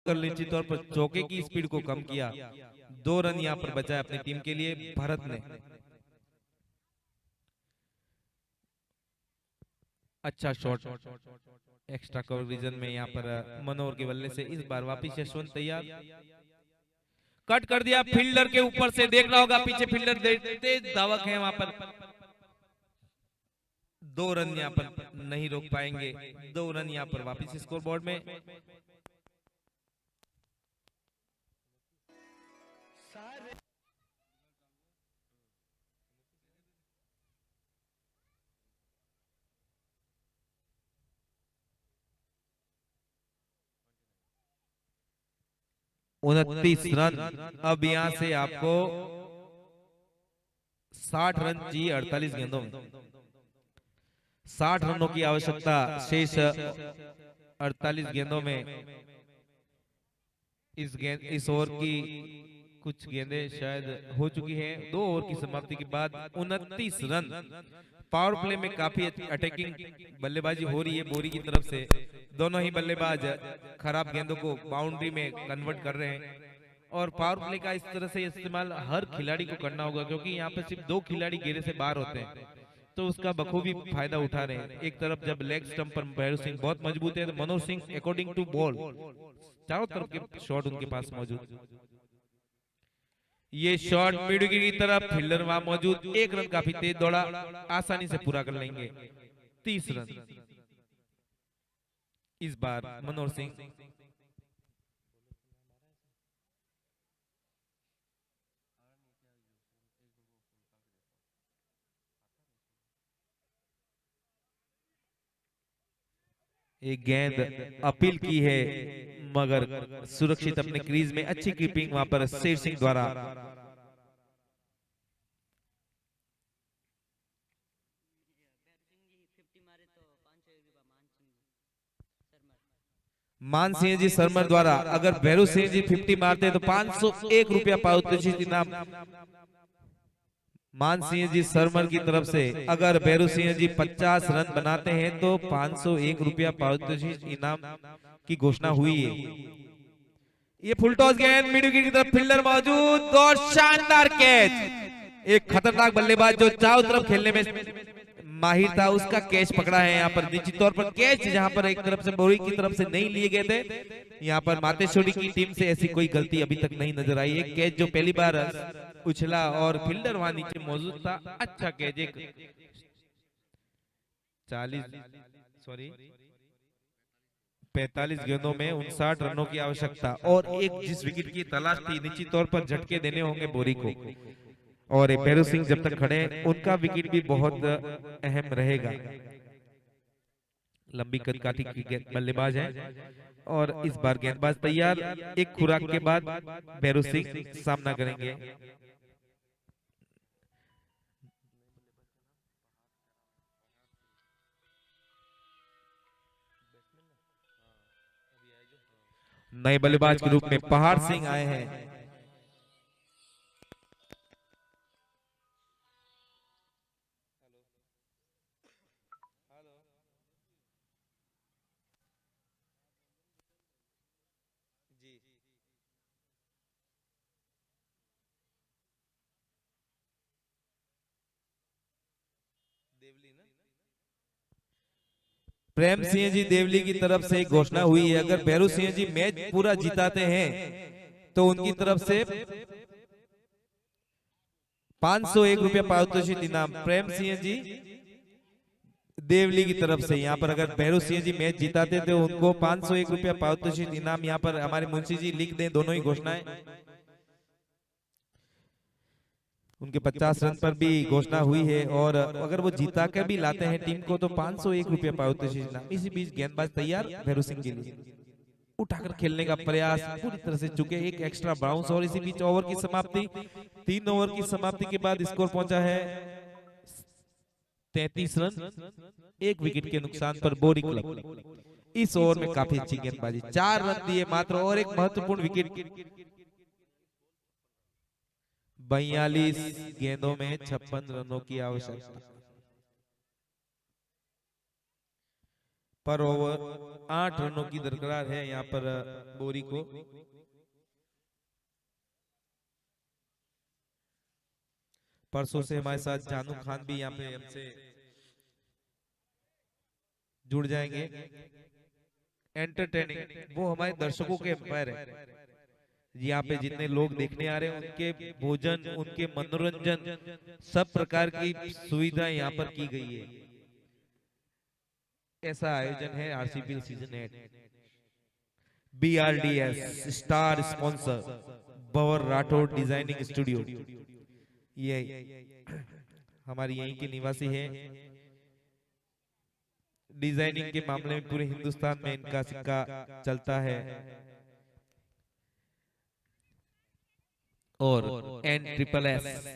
कर निश्चित तौर पर चौके की स्पीड को कम किया। 2 रन यहाँ पर बचाए अपनी टीम के लिए भारत ने। अच्छा शॉट एक्स्ट्रा कवर रीजन में यहाँ पर मनोहर के बल्ले से। इस बार वापिस यशवंत तैयार, कट कर दिया फील्डर के ऊपर से। देखना होगा पीछे फील्डर तेज धावक है वहां पर। 2 रन यहाँ पर नहीं रोक पाएंगे। 2 रन यहाँ पर वापिस स्कोर बोर्ड में। उनतीस रन। अब यहां से आपको 60 रन चाहिए 48 गेंदों में। 60 रनों की आवश्यकता शेष 48 गेंदों में। इस ओवर की कुछ गेंदें शायद हो चुकी हैं। 2 ओवर की समाप्ति के बाद 29 रन। पावर प्ले में काफी अटैकिंग बल्लेबाजी हो रही है बोरी की तरफ से। दोनों ही बल्लेबाज खराब गेंदों को बाउंड्री में कन्वर्ट कर रहे हैं। और पावर प्ले का इस तरह से इस्तेमाल हर खिलाड़ी को करना होगा, क्योंकि यहाँ पे सिर्फ 2 खिलाड़ी घेरे से बाहर होते हैं, तो उसका बखूबी फायदा उठा रहे हैं। एक तरफ जब लेग स्टंप पर भैरव सिंह बहुत मजबूत है, तो Manoj Singh according to ball चारों तरफ के शॉट उनके पास मौजूद। ये शॉट मिड की तरफ, फील्डर वहां मौजूद। 1 रन काफी तेज दौड़ा, आसानी से पूरा कर लेंगे। 30 रन इस बार मनोहर सिंह। एक गेंद अपील की है, मगर सुरक्षित अपने क्रीज में। अच्छी कीपिंग वहां पर शेर सिंह द्वारा। मान सिंह जी सरमर द्वारा अगर भैरू सिंह जी 50 मारते तो 501 रुपया पारितोषिक इनाम मान सिंह जी सरमर की तरफ से। अगर भैरू सिंह जी 50 रन बनाते हैं तो 501 रुपया पारितोषिक इनाम की घोषणा हुई है। ये फुल टॉस गेंद मिड विकेट की तरफ, फील्डर मौजूद और शानदार कैच। एक खतरनाक बल्लेबाज जो चारों तरफ खेलने में माहिर था, उसका कैच पकड़ा है यहाँ पर। निश्चित तौर पर कैच जहां पर एक तरफ से बोरी की तरफ से नहीं लिए गए थे, यहाँ पर मातेश्वरी की टीम से ऐसी कोई गलती अभी तक नहीं नजर आई। एक कैच जो पहली बार उछला और फील्डर वहां नीचे मौजूद था। अच्छा कैच। एक 45 गेंदों में 59 रनों की आवश्यकता और एक जिस विकेट की तलाश थी, निश्चित तौर पर झटके देने होंगे बोरी को। और भैरू सिंह जब तक खड़े हैं, उनका विकेट भी बहुत अहम रहेगा। लंबी कद काठी की बल्लेबाज है और इस बार गेंदबाज तैयार। एक खुराक के बाद भैरू सिंह सामना करेंगे। नए बल्लेबाज के रूप में पहाड़ सिंह आए हैं। प्रेम सिंह जी देवली की तरफ से एक घोषणा हुई है। अगर भैरू सिंह जी मैच पूरा जिताते हैं तो उनकी तरफ से 501 रुपया पारितोषिक इनाम प्रेम सिंह जी देवली की तरफ से। यहाँ पर अगर भैरू सिंह जी मैच जिताते तो उनको 501 रुपया पारितोषिक इनाम। यहाँ पर हमारे मुंशी जी लिख दें दोनों ही घोषणाएं। उनके 50 रन पर भी घोषणा हुई है और अगर वो जीता कर भी लाते हैं टीम को तो 501 रुपया पारितोषिक इनाम। इसी बीच गेंदबाज तैयार भैरू सिंह के लिए, उठाकर खेलने का प्रयास पूरी तरह से चुके। एक एक्स्ट्रा बाउंस और इसी बीच ओवर की समाप्ति। 3 ओवर की समाप्ति के बाद स्कोर पहुंचा है 33 रन, 1 विकेट के नुकसान पर बोरी क्लब। इस ओवर में काफी अच्छी गेंदबाजी, 4 रन दिए मात्र और एक महत्वपूर्ण विकेट। 42 गेंदों में 56 रनों की आवश्यकता। पर ओवर 8 रनों की दरकार है यहाँ पर बोरी को। परसों से हमारे साथ जानू खान भी यहाँ पे हमसे जुड़ जाएंगे। एंटरटेनिंग, वो हमारे दर्शकों के एम्पायर है। यहाँ पे जितने लोग देखने आ रहे हैं उनके भोजन, उनके मनोरंजन, सब प्रकार की सुविधा यहाँ पर की गई है। ऐसा आयोजन है RCPL season 8। BRDS star sponsor Bhanwar Rathore designing studio, ये हमारी यहीं के निवासी है। डिजाइनिंग के मामले में पूरे हिंदुस्तान में इनका सिक्का चलता है। और N-SSS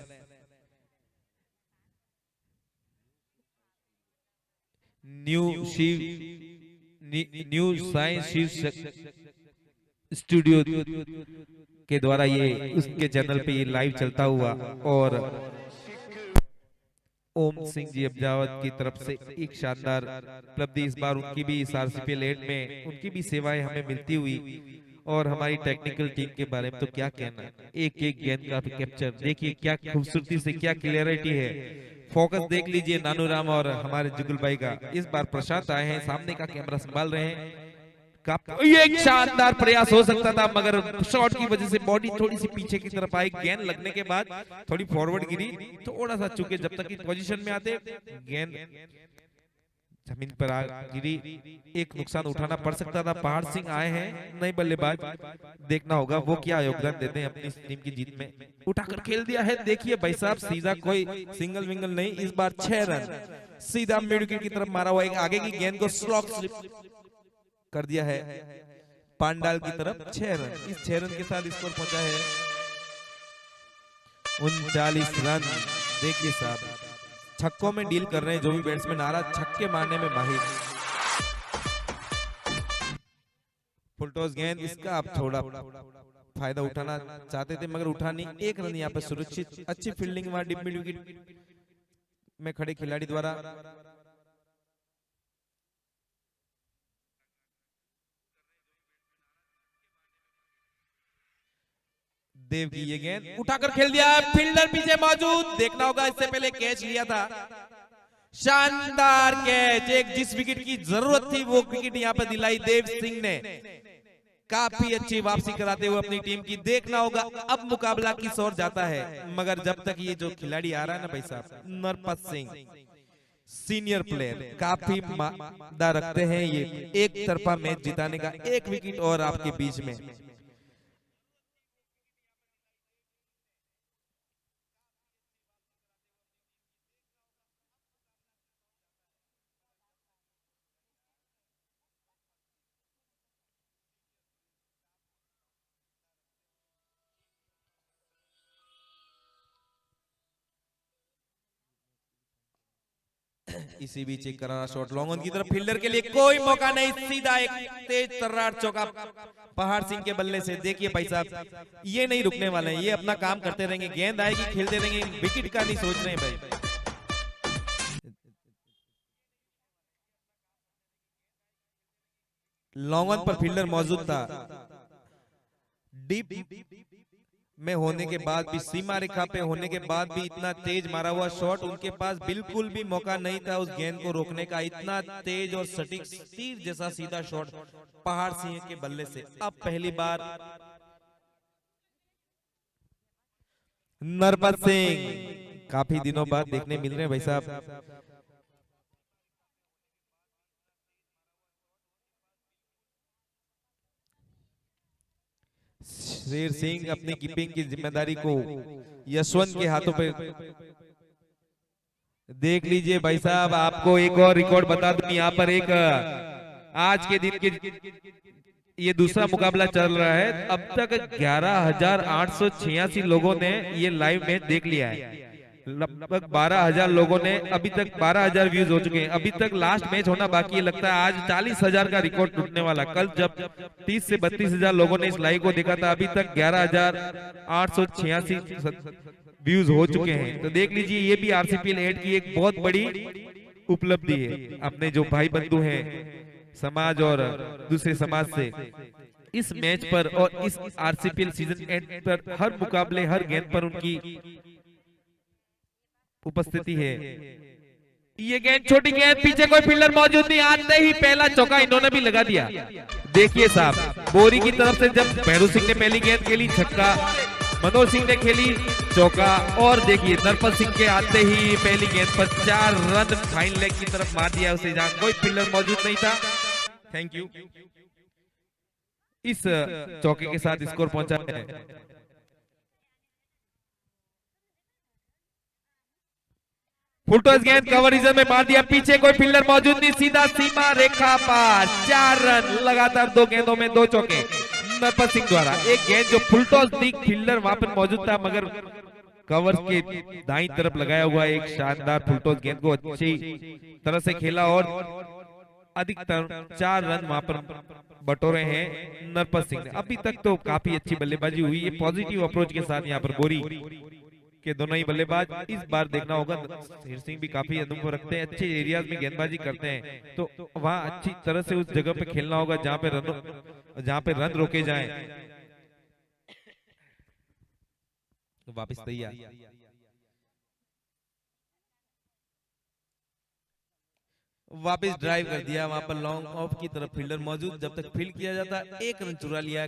new science Shiv studio के द्वारा ये उसके चैनल पे ये लाइव चलता हुआ। और ओम सिंह जी अब्जावत की तरफ से एक शानदार उपलब्धि इस बार उनकी भी इस आरसीपीएल 8 में उनकी भी सेवाएं हमें मिलती हुई। और हमारी टेक्निकल टीम के बारे में तो क्या कहना, एक एक गेंद का कैप्चर देखिए, क्या खूबसूरती से, क्या क्लियरिटी है। फोकस देख लीजिए नानू राम और हमारे जुगल भाई का। इस बार प्रशांत आए हैं, सामने का कैमरा संभाल रहे हैं। ये एक शानदार प्रयास हो सकता था, मगर शॉट की वजह से बॉडी थोड़ी सी पीछे की तरफ आई। गेंद लगने के बाद थोड़ी फॉरवर्ड गिरी, थोड़ा सा चूके जब तक की पोजीशन में आते गेंद जमीन पर आ गिरी। एक नुकसान उठाना पड़ सकता था। पहाड़ सिंह आए हैं नए बल्लेबाज, देखना होगा वो क्या योगदान देते हैं अपनी टीम की जीत में। उठाकर खेल दिया है, देखिए भाई साहब, सीधा कोई सिंगल विंगल नहीं, इस बार 6 रन सीधा मिड विकेट की तरफ मारा हुआ। आगे की गेंद को स्लॉक स्लिप कर दिया है पांडाल की तरफ। 6 रन, इस 6 रन के साथ स्कोर पहुंचा है 39 रन। देखिए साहब, छक्कों में डील कर रहे हैं जो भी बैट्समैन आ रहा, छक्के मारने में माहिर। फुलटॉस गेंद, इसका आप थोड़ा फायदा उठाना चाहते थे मगर उठा नहीं। 1 रन यहाँ पर सुरक्षित, अच्छी फील्डिंग वहां डिप मिड विकेट में खड़े खिलाड़ी द्वारा। देव की ये गेंद उठाकर खेल दिया, फील्डर पीछे मौजूद, देखना होगा इससे पहले कैच लिया था। शानदार कैच, एक जिस विकेट की जरूरत थी वो विकेट यहाँ पर दिलाई देव सिंह ने। काफी अच्छी वापसी कराते हुए अपनी टीम की। देखना होगा अब मुकाबला किस ओर जाता है, मगर जब तक ये जो खिलाड़ी आ रहा है ना भाई साहब, नरपत सिंह सीनियर प्लेयर, काफी मादा रखते हैं ये एक तरफा मैच जिताने का। 1 विकेट और आपके बीच में। इसी बीच एक करारा शॉट लॉन्ग ऑन की तरफ, फील्डर के लिए कोई मौका नहीं, सीधा एक तेज तर्रार चौका पहाड़ सिंह के बल्ले से। देखिए भाई साहब, ये नहीं रुकने वाले हैं, ये अपना काम करते रहेंगे। गेंद आएगी खेलते रहेंगे, विकेट का नहीं सोच रहे हैं भाई। लॉन्ग ऑन पर फील्डर मौजूद था। डीप में होने के बाद भी, सीमा रेखा पे होने के बाद भी इतना तेज मारा हुआ शॉट, उनके पास बिल्कुल भी मौका नहीं था उस गेंद को रोकने का। इतना तेज और सटीक तीर जैसा सीधा शॉट पहाड़ सिंह के बल्ले से। अब पहली बार नरपत सिंह काफी दिनों बाद देखने मिल रहे हैं भाई साहब। शेर सिंह अपनी कीपिंग की जिम्मेदारी को यशवंत के हाथों पे। देख लीजिए भाई साहब, आपको एक और रिकॉर्ड बता दूं, यहाँ पर एक आज के दिन के ये दूसरा मुकाबला चल रहा है। अब तक 11,886 लोगों ने ये लाइव मैच देख लिया है। लगभग 12,000 लोगों ने, अभी तक 12,000 व्यूज हो चुके हैं। अभी तक लास्ट मैच होना बाकी है, लगता है आज 40,000 का रिकॉर्ड टूटने वाला। कल जब 30 से 32,000 लोगों ने इस लाइव को देखा था, अभी तक 11,886 व्यूज हो चुके हैं। तो देख लीजिए, ये भी आरसीपीएल 8 की एक बहुत बड़ी उपलब्धि है। अपने जो भाई बंधु हैं समाज और दूसरे समाज से इस मैच पर और इस आरसीपीएल सीजन एंड पर हर मुकाबले हर गेंद पर उनकी उपस्थिति है। ये गेंद छोटी गेंद, पीछे कोई फील्डर मौजूद नहीं, आते ही पहला चौका इन्होंने भी लगा दिया। देखिए साहब, बोरी की तरफ से जब भैरू सिंह ने पहली गेंद खेली छक्का, मनोज सिंह ने खेली चौका, और देखिए नरपत सिंह के आते ही पहली गेंद पर 4 रन फाइन लेग की तरफ मार दिया उसे, जहां कोई फील्डर मौजूद नहीं था। Thank you. इस चौके के साथ स्कोर पहुंचा है। फुलटॉस गेंद कवर रीजन में मार दिया, पीछे कोई फील्डर मौजूद नहीं, सीधा सीमा रेखा पार, 4 रन, लगातार 2 गेंदों में 2 चौके नरपत सिंह द्वारा। एक गेंद जो फुलटॉस थी, फील्डर वहां पर मौजूद था मगर कवर के दाईं तरफ लगाया हुआ एक शानदार फुलटॉस गेंद को अच्छी तरह से खेला और अधिकतम 4 रन वहां पर बटोरे हैं नरपत सिंह ने। अभी तक तो काफी अच्छी बल्लेबाजी हुई है, पॉजिटिव अप्रोच के साथ यहाँ पर बोरी के दोनों ही बल्लेबाज। इस बार देखना होगा, शेर सिंह भी काफी अनुभव रखते हैं, अच्छे एरियाज में गेंदबाजी करते हैं, तो वहां अच्छी तरह से उस जगह पे खेलना होगा जहां पे रन रोके जाएं। वापस तैयार, वापस ड्राइव कर दिया, वहां पर लॉन्ग ऑफ की तरफ फील्डर मौजूद, जब तक फील्ड किया जाता 1 रन चुरा लिया।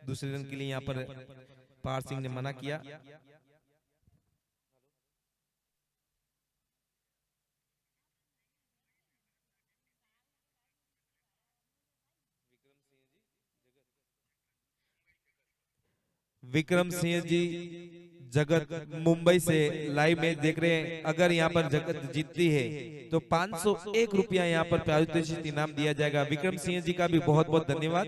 दूसरे रन के लिए यहाँ पर पहाड़ सिंह ने मना किया। विक्रम सिंह जी जगत मुंबई से लाइव मैच देख रहे हैं। अगर यहाँ पर जगत जीतती है तो 501 रुपया यहाँ पर पारितोषिक इनाम दिया जाएगा। विक्रम सिंह जी का भी बहुत बहुत धन्यवाद।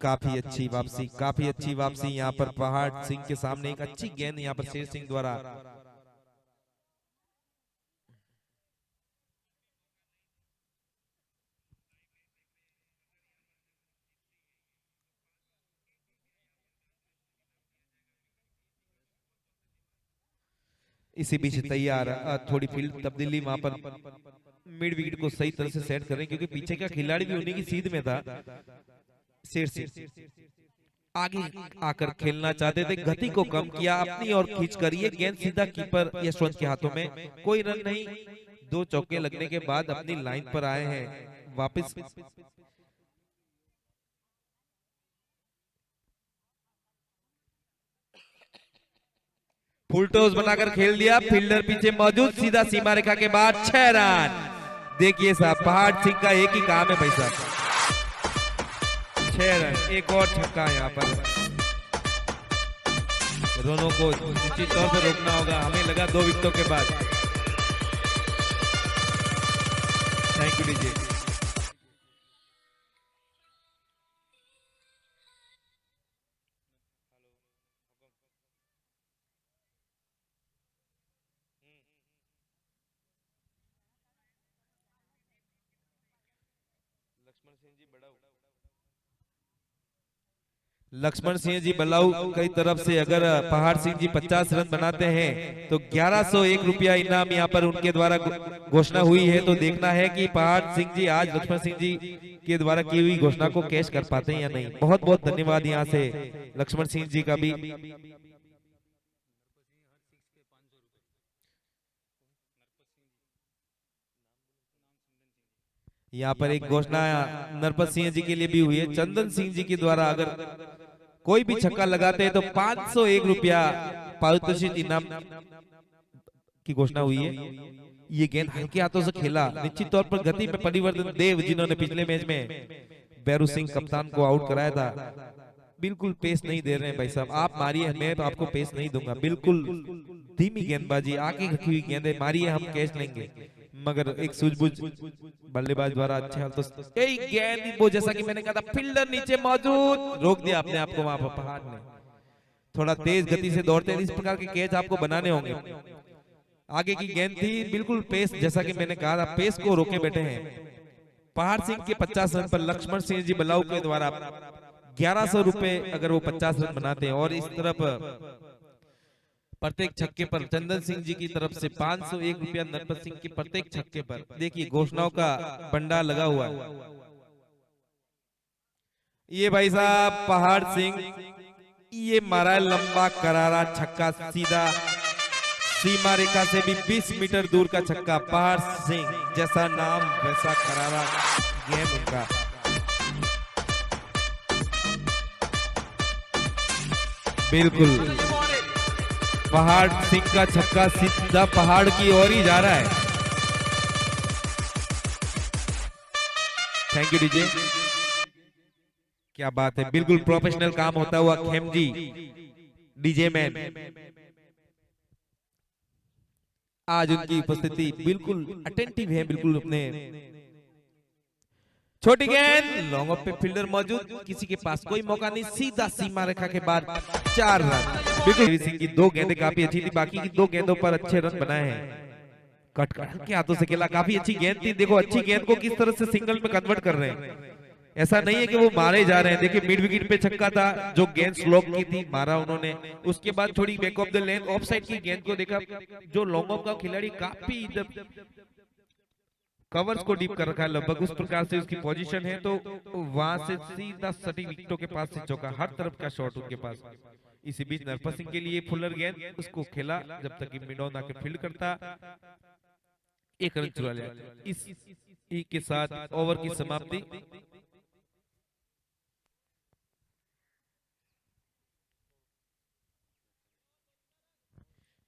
काफी अच्छी वापसी यहाँ पर पहाड़ सिंह के सामने। एक अच्छी गेंद यहाँ पर शेर सिंह द्वारा। इसी बीच तैयार, थोड़ी फील्ड तब्दीली वहां पर मिड विकेट को सही तरह से सेट करें, क्योंकि पीछे का खिलाड़ी भी उन्हीं की सीध में था। शेर सिंह आगे आकर खेलना चाहते थे, गति को कम किया, अपनी ओर खींच कर ये गेंद सीधा कीपर यशवंत के हाथों में। कोई रन नहीं, 2 चौके लगने के बाद अपनी लाइन पर आए हैं वापस। फुल टॉस बनाकर खेल दिया, फील्डर पीछे मौजूद, सीधा सीमा रेखा के बाद 6 रन। देखिए साहब, पहाड़ सिंह का एक ही काम है भाई साहब, 6 रन, एक और छक्का यहाँ पर। दोनों को निश्चित तौर पर रोकना होगा, हमें लगा 2 विकेटों के बाद। Thank you DJ. Laxman Singh ji Balau की तरफ से अगर पहाड़ सिंह जी 50 रन बनाते हैं तो 1101 रुपया इनाम यहाँ पर उनके द्वारा घोषणा हुई है। तो देखना है कि पहाड़ सिंह जी आज लक्ष्मण सिंह जी के द्वारा की हुई घोषणा को कैश कर पाते हैं या नहीं। बहुत बहुत धन्यवाद यहाँ से लक्ष्मण सिंह जी का भी। यहाँ पर एक घोषणा नरपत सिंह जी के लिए भी हुई है। चंदन सिंह जी के द्वारा अगर कोई भी छक्का लगाते हैं तो 501 रुपया पारितोषिक इनाम की घोषणा हुई है। ये गेंद हल्के हाथों से खेला, निश्चित तौर पर गति में परिवर्तन देव जिन्होंने पिछले मैच में बैरू सिंह कप्तान को आउट कराया था, बिल्कुल पेस नहीं दे रहे हैं भाई साहब। आप मारिए, मैं तो आपको पेस नहीं दूंगा, बिल्कुल धीमी गेंदबाजी, आगे रखी हुई गेंदें मारिए, हम कैच लेंगे। मगर एक सूझबूझ बल्लेबाज द्वारा अच्छे हाल तो गेंद वो जैसा कि मैंने कहा था, फील्डर नीचे मौजूद, रोक दिया अपने आप को वहां पर पहाड़ ने। थोड़ा तेज गति से दौड़ते हैं, इस प्रकार के कैच आपको बनाने होंगे। आगे की गेंद थी, बिल्कुल पेस, जैसा कि मैंने कहा था, पेस को रोके बैठे हैं पहाड़ सिंह के 50 रन पर लक्ष्मण सिंह जी बलाऊ के द्वारा 1100 रुपए अगर वो 50 रन बनाते हैं। और इस तरफ प्रत्येक छक्के पर चंदन सिंह जी की तरफ से 501 रुपया नरपत सिंह के प्रत्येक छक्के पर। देखिए घोषणाओं का भंडार लगा हुआ है। ये भाई साहब पहाड़ सिंह, ये मारा लंबा करारा छक्का सीधा सीमा रेखा से भी 20 मीटर दूर का छक्का। पहाड़ सिंह जैसा नाम वैसा करारा गेम उनका। बिल्कुल पहाड़ सिंह का छक्का सीधा पहाड़ की ओर ही जा रहा है। थैंक यू डीजे, क्या बात है। बिल्कुल प्रोफेशनल काम होता हुआ खेमजी डीजे मैन, आज उनकी उपस्थिति बिल्कुल अटेंटिव है। बिल्कुल अपने छोटी गेंद लॉन्ग ऑफ पे फील्डर मौजूद, किसी के पास कोई मौका नहीं, सीधा सीमा रेखा के बाद 4 रन। बिल्कुल सिंह की 2 गेंदें काफी अच्छी थी, बाकी की 2 गेंदों पर अच्छे रन बनाए हैं। कट के हाथों से खेला, काफी अच्छी गेंद थी। देखो अच्छी गेंद को किस तरह से सिंगल में कन्वर्ट कर रहे हैं। ऐसा नहीं है कि वो मारे जा रहे हैं। देखिए मिड विकेट पे छक्का था, जो गेंद स्लोप की थी मारा उन्होंने। उसके बाद थोड़ी back of the lane of side की गेंद को देखा, जो लॉन्ग ऑफ का खिलाड़ी काफी कवर्स को डीप कर रखा है, लगभग उस प्रकार से उसकी पोजीशन है, तो वहां से सीधा सटी विकेटों के पास से चौका, हर तरफ का शॉट उनके पास। इसी बीच नरपत सिंह के लिए फुलर गेंद, उसको खेला जब तक कि मिड ऑन आके फील्ड करता, 1 रन चुरा लिया। इस के साथ ओवर की समाप्ति।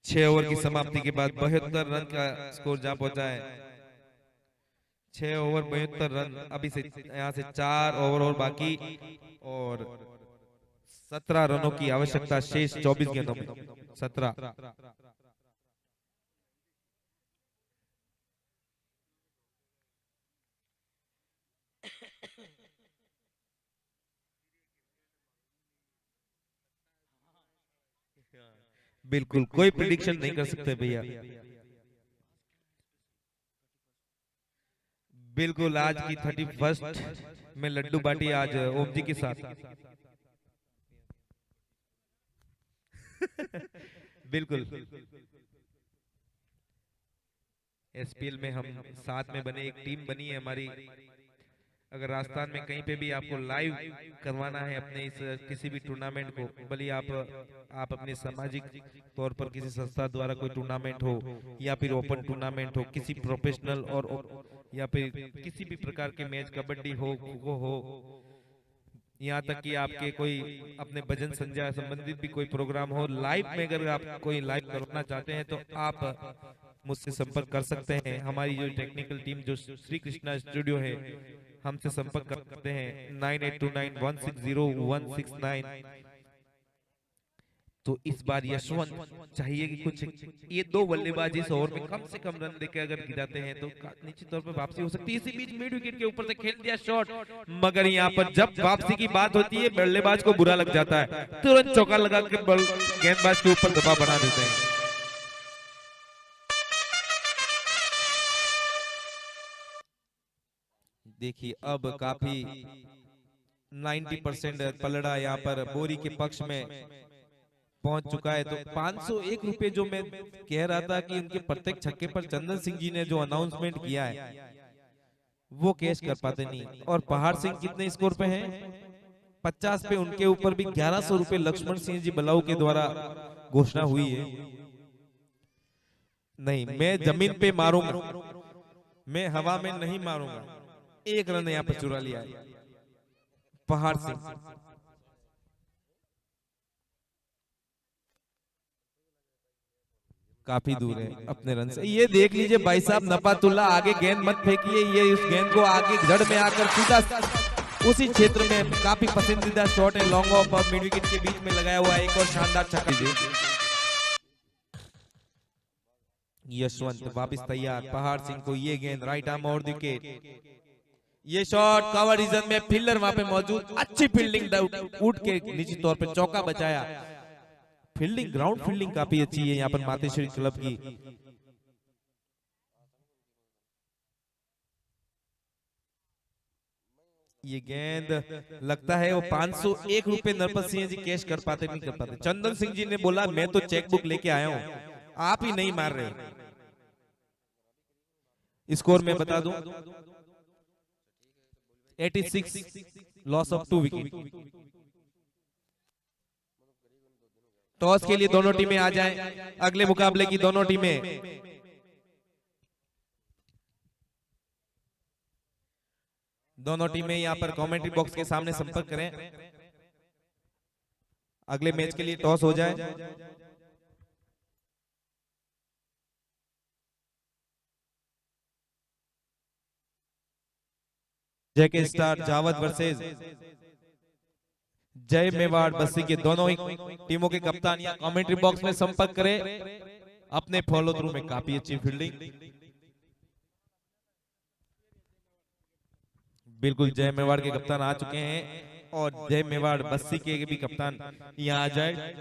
छह ओवर की समाप्ति के बाद 72 रन का स्कोर जहां पहुंचा है। 6 ओवर 72 रन। अभी से यहाँ से 4 ओवर और बाकी, और 17 रनों की आवश्यकता शेष 24 गेंदों में। 17। बिल्कुल कोई प्रिडिक्शन नहीं कर सकते भैया। बिल्कुल आज की 31st में लड्डू बाटी आज ओम जी के साथ। बिल्कुल एसपीएल में हम साथ में बने, एक टीम बनी है हमारी। अगर राजस्थान में कहीं पे भी आपको लाइव करवाना है अपने इस किसी भी टूर्नामेंट को, भले आप अपने सामाजिक तौर पर किसी संस्था द्वारा कोई टूर्नामेंट हो, या फिर ओपन टूर्नामेंट हो, किसी प्रोफेशनल और या फिर किसी भी प्रकार के मैच, कबड्डी हो, खो हो, यहाँ तक कि आपके कोई अपने भजन संध्या संबंधित भी कोई प्रोग्राम हो, लाइव में अगर आप कोई लाइव करना चाहते हैं तो आप मुझसे संपर्क कर सकते हैं। हमारी जो टेक्निकल टीम जो श्री कृष्णा स्टूडियो है, हमसे संपर्क कर सकते हैं 9829160169। तो इस बार यशवंत चाहिए कि कुछ ये 2 बल्लेबाज इस ओवर में कम से कम रन देके अगर गिराते हैं तो निश्चित तौर पर वापसी हो सकती है। इसी बीच मिड विकेट के ऊपर से खेल दिया शॉट, मगर यहाँ पर जब वापसी की बात होती है बल्लेबाज को बुरा लग जाता है, तुरंत चौका लगा के गेंदबाज के ऊपर दबाव बना देते हैं। देखिए अब काफी 90% पलड़ा यहाँ पर बोरी के पक्ष में पहुंच चुका है। तो 501 रुपए जो मैं कह रहा था कि उनके प्रत्येक छक्के पर चंदन सिंह जी ने जो अनाउंसमेंट किया है वो कैश कर पाते नहीं। और पहाड़ सिंह कितने स्कोर पे हैं? 50 पे। उनके ऊपर भी 1100 रुपए लक्ष्मण सिंह जी बलाऊ के द्वारा घोषणा हुई है। नहीं, मैं जमीन पे मारूंगा, मैं हवा में नहीं मारूंगा। 1 रन यहाँ पर चुरा लिया है पहाड़ सिंह। काफी दूर है अपने रन से। ये देख लीजिए भाई साहब, नफातुल्ला आगे गेंद मत फेंकिए, ये उस गेंद को आगे जड़ में आकर सीधा उसी क्षेत्र में काफी पसंदीदा शॉट है, लॉन्ग ऑफ और मिड विकेट के बीच में लगाया हुआ एक और शानदार छक्का। यशवंत वापस तैयार, पहाड़ सिंह को ये गेंद राइट आर्म और विकेट। ये शॉट कवर रीजन में, फील्डर वहां पे मौजूद, अच्छी फील्डिंग उठ के निश्चित तौर पे चौका बचाया। फील्डिंग, ग्राउंड फील्डिंग काफी अच्छी है यहाँ पर मातेश्वरी क्लब की। ये गेंद लगता है वो 501 रुपए नरपत सिंह जी कैश कर पाते नहीं कर पाते। चंदन सिंह जी ने बोला मैं तो चेकबुक लेके आया हूं, आप ही नहीं मार रहे। स्कोर में बता दूं 86, लॉस ऑफ 2 विकेट। टॉस के लिए दोनों टीमें आ जाएं, अगले मुकाबले की दोनों टीमें। दोनों टीमें यहां पर कमेंट्री बॉक्स के सामने संपर्क करें, अगले मैच के लिए टॉस हो जाए। जेके स्टार जावद वर्सेस जय मेवाड़ बस्सी के दोनों ही टीमों के कप्तान या कमेंट्री बॉक्स में संपर्क करें। अपने फॉलो थ्रू में काफी अच्छी फील्डिंग, बिल्कुल जय मेवाड़ के कप्तान आ चुके हैं और जय मेवाड़ बस्सी के भी कप्तान यहाँ आ जाए।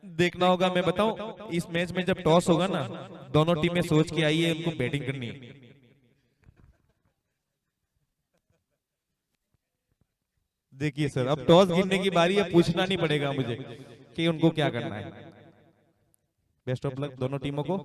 देखना होगा, मैं बताऊं इस मैच में जब टॉस होगा ना, दोनों टीमें सोच के आई है उनको बैटिंग करनी है। देखिए सर, अब टॉस गिरने की बारी है, पूछना नहीं पड़ेगा मुझे कि उनको क्या करना है। बेस्ट ऑफ लक दोनों टीमों को।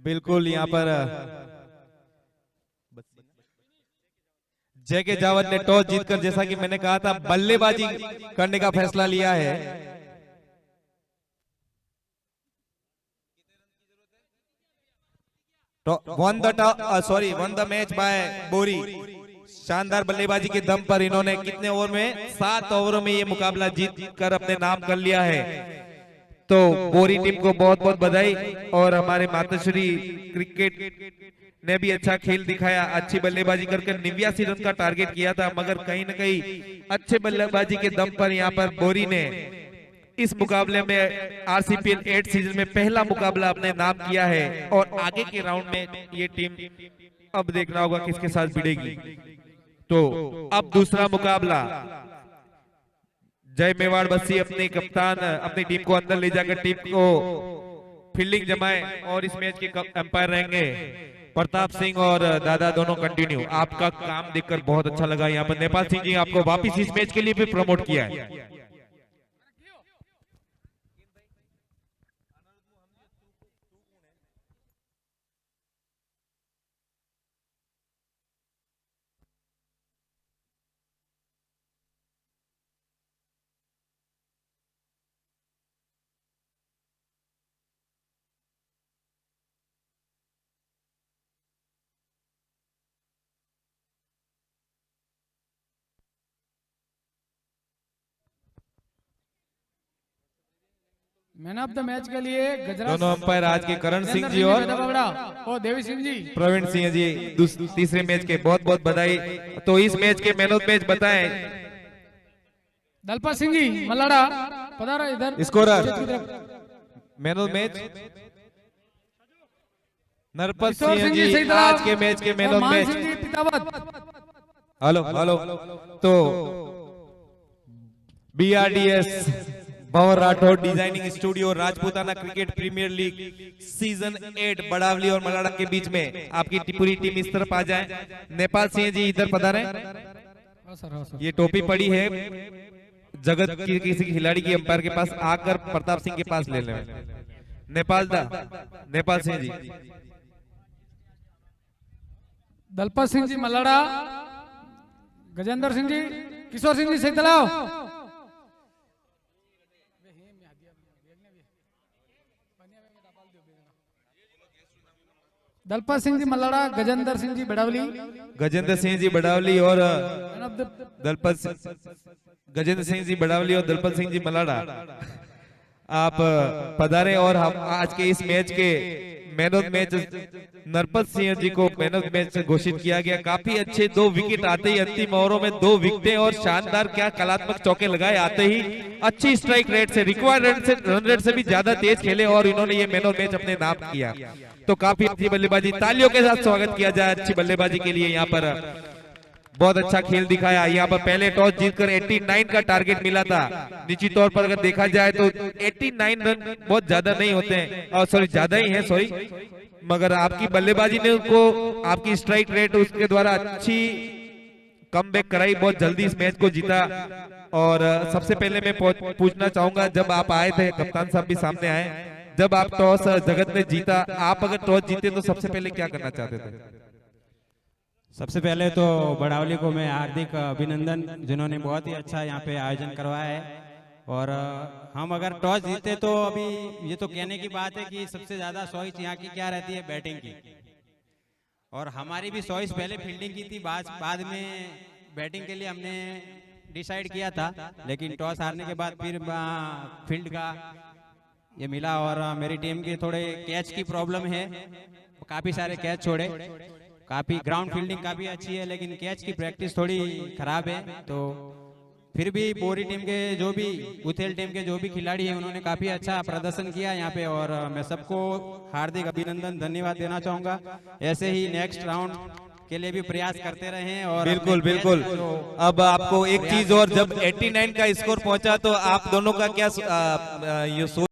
बिल्कुल यहाँ पर जेके जावद ने टॉस जीतकर, जैसा कि मैंने कहा था, बल्लेबाजी करने का फैसला लिया है। वन द मैच बाय बोरी। शानदार बल्लेबाजी के दम पर इन्होंने कितने ओवर में, 7 ओवरों में ये मुकाबला जीत कर अपने नाम कर लिया है। तो बोरी टीम को बहुत बहुत बधाई। और हमारे मातोश्री क्रिकेट ने भी अच्छा खेल दिखाया, अच्छी बल्लेबाजी करके 89 रन का टारगेट किया था, मगर कहीं न कहीं अच्छे बल्लेबाजी के दम पर यहाँ पर बोरी ने इस मुकाबले में आरसीपीएल 8 सीजन में पहला मुकाबला अपने नाम किया है। और आगे के राउंड में ये टीम अब देखना होगा किसके साथ भिड़ेगी। तो अब दूसरा मुकाबला, जय मेवाड़ बस्सी अपने कप्तान अपनी टीम को अंदर ले जाकर टीम को फील्डिंग जमाए और इस मैच के अंपायर रहेंगे प्रताप सिंह और दादा, दोनों कंटिन्यू। आपका काम देखकर बहुत अच्छा लगा। यहाँ पर नेपाल सिंह जी आपको वापिस इस मैच के लिए भी प्रमोट किया है। मैन ऑफ द मैच के लिए दोनों अंपायर आज के करण सिंह जी और देवी सिंह जी, प्रवीण सिंह जी तीसरे मैच के बहुत बहुत बधाई। तो इस मैच के मैन ऑफ मैच बताएं। दलपत सिंह जी मल्लाड़ा पधारो इधर। Scorer man of match Narpat Singh ji, आज के मैच के man of match. Hello hello. तो BRDS Bhanwar Rathore designing studio, Rajputana cricket premier league season 8 Badawali और मलाड़ा के बीच में आपकी पूरी टीम इस तरफ आ जाए। नेपाल सिंह जी इधर पधारे। ये टोपी पड़ी है जगत की किसी खिलाड़ी की अंपायर के पास, आकर प्रताप सिंह के पास ले लें। नेपाल सिंह जी, दलपत सिंह जी मल्लाड़ा, गजेंद्र सिंह जी, किशोर सिंह जी सही तलाओ। दलपत सिंह जी मल्लाड़ा, गजेंद्र सिंह जी बड़ावली, और गजेंद्र सिंह जी बड़ावली और दलपत सिंह जी मलाड़ा आप पधारे। और हम आज के इस मैच के man of match Narpat Singh ji को मैन ऑफ मैच घोषित किया गया। काफी अच्छे 2 विकेट आते ही अंतिम ओवरों में 2 विकेटें और शानदार क्या कलात्मक चौके लगाए आते ही अच्छी स्ट्राइक रेट से रिक्वायर्ड रन रेट से भी ज्यादा तेज खेले और इन्होंने ये मैन ऑफ मैच अपने नाम किया। तो काफी अच्छी बल्लेबाजी, तालियों के साथ स्वागत किया जाए अच्छी बल्लेबाजी के लिए। यहाँ पर बहुत अच्छा खेल दिखाया। यहाँ पर पहले टॉस जीतकर 89 का टारगेट मिला था। निश्चित तौर पर अगर देखा जाए तो 89 रन बहुत ज्यादा नहीं होते हैं, और सॉरी ज्यादा ही है, सॉरी, मगर आपकी बल्लेबाजी ने उनको आपकी स्ट्राइक रेट उसके द्वारा अच्छी कमबैक कराई, बहुत जल्दी इस मैच को जीता। और सबसे पहले मैं पूछना चाहूंगा, जब आप आए थे, कप्तान साहब भी सामने आए, जब आप टॉस जगत ने जीता, आप अगर टॉस जीते तो सबसे पहले क्या करना चाहते थे? सबसे पहले तो बड़ावली को मैं हार्दिक अभिनंदन, जिन्होंने बहुत ही अच्छा यहाँ पे आयोजन करवाया है। और हम अगर टॉस जीते तो अभी ये तो कहने की बात है कि सबसे ज्यादा चॉइस यहाँ की क्या रहती है, बैटिंग की। और हमारी भी चॉइस पहले फील्डिंग की थी, बाद में बैटिंग के लिए हमने डिसाइड किया था, लेकिन टॉस हारने के बाद फिर फील्ड का ये मिला। और मेरी टीम के थोड़े कैच की प्रॉब्लम है, काफी सारे कैच छोड़े। काफी ग्राउंड फील्डिंग काफी अच्छी है, लेकिन कैच की प्रैक्टिस थोड़ी खराब है। तो फिर भी बोरी टीम के जो भी, उथेल टीम के जो भी खिलाड़ी हैं, उन्होंने काफी अच्छा प्रदर्शन किया यहाँ पे। और मैं सबको हार्दिक अभिनंदन, धन्यवाद देना चाहूंगा। ऐसे ही नेक्स्ट राउंड के लिए भी प्रयास करते रहें। और बिल्कुल बिल्कुल। अब आपको एक चीज और, जब 89 का स्कोर पहुंचा तो आप दोनों का क्या ये